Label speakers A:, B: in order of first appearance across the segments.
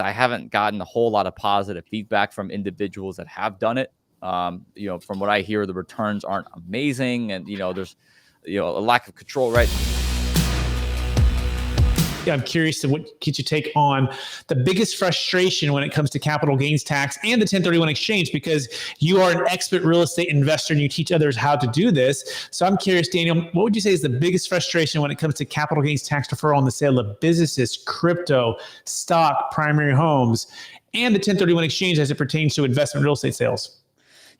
A: I haven't gotten a whole lot of positive feedback from individuals that have done it. From what I hear, the returns aren't amazing, and there's a lack of control, right?
B: I'm curious to what get you take on the biggest frustration when it comes to capital gains tax and the 1031 exchange, because you are an expert real estate investor and you teach others how to do this. So I'm curious, Daniel, what would you say is the biggest frustration when it comes to capital gains tax deferral on the sale of businesses, crypto, stock, primary homes, and the 1031 exchange as it pertains to investment real estate sales?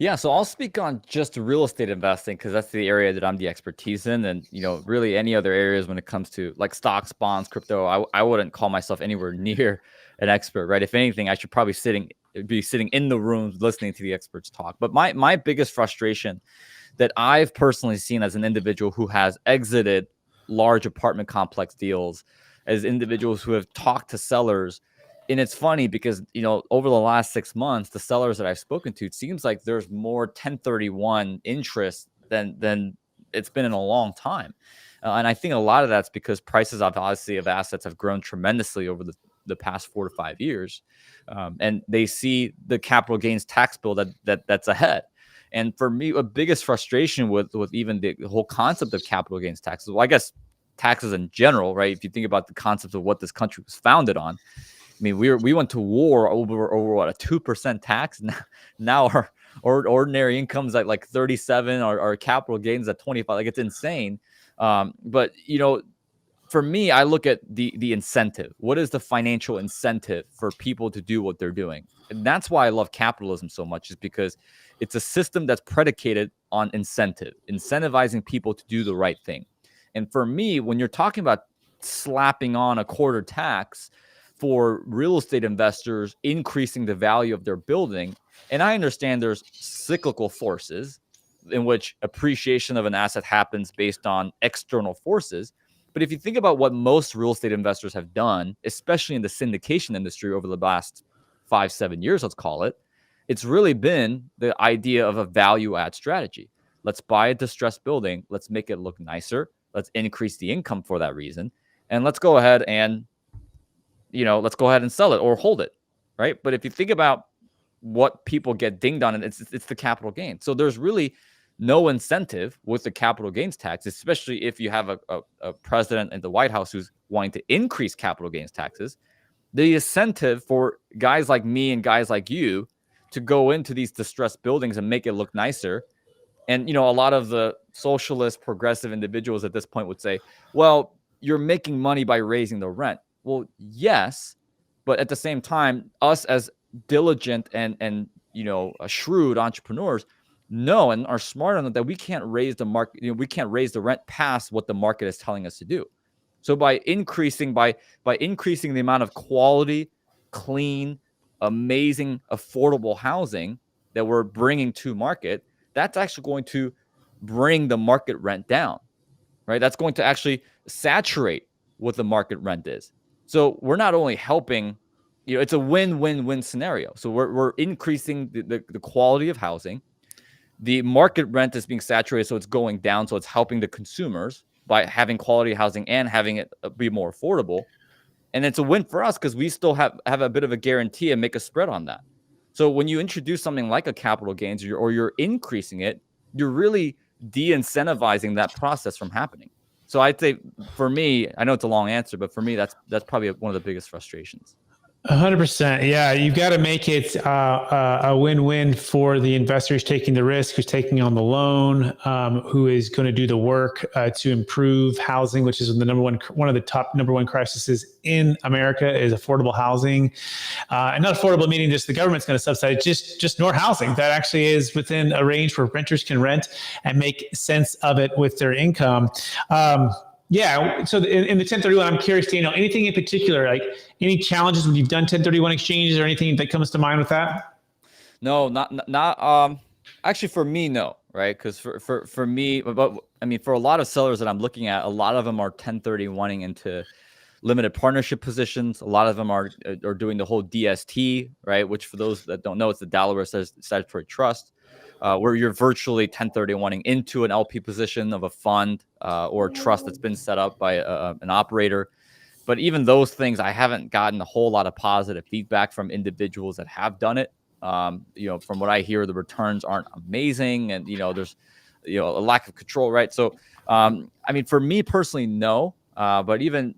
A: Yeah, so I'll speak on just real estate investing because that's the area that I'm the expertise in. And, really any other areas when it comes to like stocks, bonds, crypto, I wouldn't call myself anywhere near an expert, right? If anything, I should probably be sitting in the rooms listening to the experts talk. But my biggest frustration that I've personally seen as an individual who has exited large apartment complex deals, as individuals who have talked to sellers. And it's funny because, over the last 6 months, the sellers that I've spoken to, it seems like there's more 1031 interest than it's been in a long time. And I think a lot of that's because prices of assets have grown tremendously over the past 4 to 5 years. And they see the capital gains tax bill that's ahead. And for me, a biggest frustration with even the whole concept of capital gains taxes, well, I guess taxes in general, right? If you think about the concept of what this country was founded on, I mean, we went to war over what, a 2% tax. Now our ordinary income's at like 37, our capital gains at 25. Like, it's insane. But for me, I look at the incentive. What is the financial incentive for people to do what they're doing? And that's why I love capitalism so much, is because it's a system that's predicated on incentivizing people to do the right thing. And for me, when you're talking about slapping on a quarter tax for real estate investors, increasing the value of their building. And I understand there's cyclical forces in which appreciation of an asset happens based on external forces. But if you think about what most real estate investors have done, especially in the syndication industry over the last 5-7 years, let's call it, it's really been the idea of a value add strategy. Let's buy a distressed building. Let's make it look nicer. Let's increase the income for that reason. And let's go ahead and sell it or hold it, right? But if you think about what people get dinged on, and it's the capital gain. So there's really no incentive with the capital gains tax, especially if you have a president in the White House who's wanting to increase capital gains taxes. The incentive for guys like me and guys like you to go into these distressed buildings and make it look nicer. And, a lot of the socialist progressive individuals at this point would say, well, you're making money by raising the rent. Well, yes, but at the same time, us as diligent and shrewd entrepreneurs know and are smart enough that we can't raise the market. We can't raise the rent past what the market is telling us to do. So by increasing the amount of quality, clean, amazing, affordable housing that we're bringing to market, that's actually going to bring the market rent down, right? That's going to actually saturate what the market rent is. So we're not only helping, it's a win-win-win scenario. So we're increasing the quality of housing. The market rent is being saturated, so it's going down. So it's helping the consumers by having quality housing and having it be more affordable. And it's a win for us because we still have a bit of a guarantee and make a spread on that. So when you introduce something like a capital gains or you're increasing it, you're really de-incentivizing that process from happening. So I'd say for me, I know it's a long answer, but for me, that's probably one of the biggest frustrations.
B: 100%. Yeah, you've got to make it a win-win for the investor who's taking the risk, who's taking on the loan, who is going to do the work to improve housing, which is one of the top number one crises in America is affordable housing. And not affordable meaning just the government's going to subsidize, just more housing that actually is within a range where renters can rent and make sense of it with their income. Yeah. So in the 1031, I'm curious, Daniel, anything in particular, like any challenges when you've done 1031 exchanges or anything that comes to mind with that?
A: No, not actually for me, no. Right. Because for me, but I mean, for a lot of sellers that I'm looking at, a lot of them are 1031ing into limited partnership positions. A lot of them are doing the whole DST, right? Which for those that don't know, it's the Delaware Statutory Trust. Where you're virtually 1031ing into an LP position of a fund or a trust that's been set up by an operator. But even those things, I haven't gotten a whole lot of positive feedback from individuals that have done it. From what I hear, the returns aren't amazing, and there's a lack of control, right? So, I mean, for me personally, no. But even,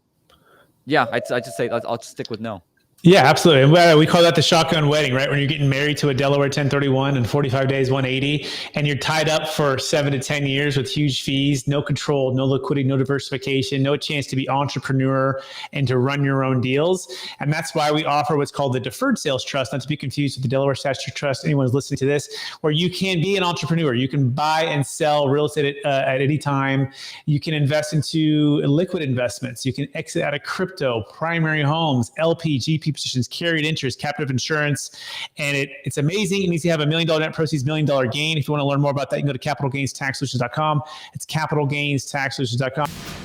A: yeah, I just say I'll just stick with no.
B: Yeah, absolutely. We call that the shotgun wedding, right? When you're getting married to a Delaware 1031 and 45 days, 180, and you're tied up for 7 to 10 years with huge fees, no control, no liquidity, no diversification, no chance to be entrepreneur and to run your own deals. And that's why we offer what's called the Deferred Sales Trust, not to be confused with the Delaware Statutory Trust. Anyone who's listening to this, where you can be an entrepreneur. You can buy and sell real estate at any time. You can invest into liquid investments. You can exit out of crypto, primary homes, LP, GP positions, carried interest, captive insurance, and it's amazing. It means you have $1 million net proceeds, $1 million gain. If you want to learn more about that, you can go to capitalgainstaxsolutions.com. It's capitalgainstaxsolutions.com.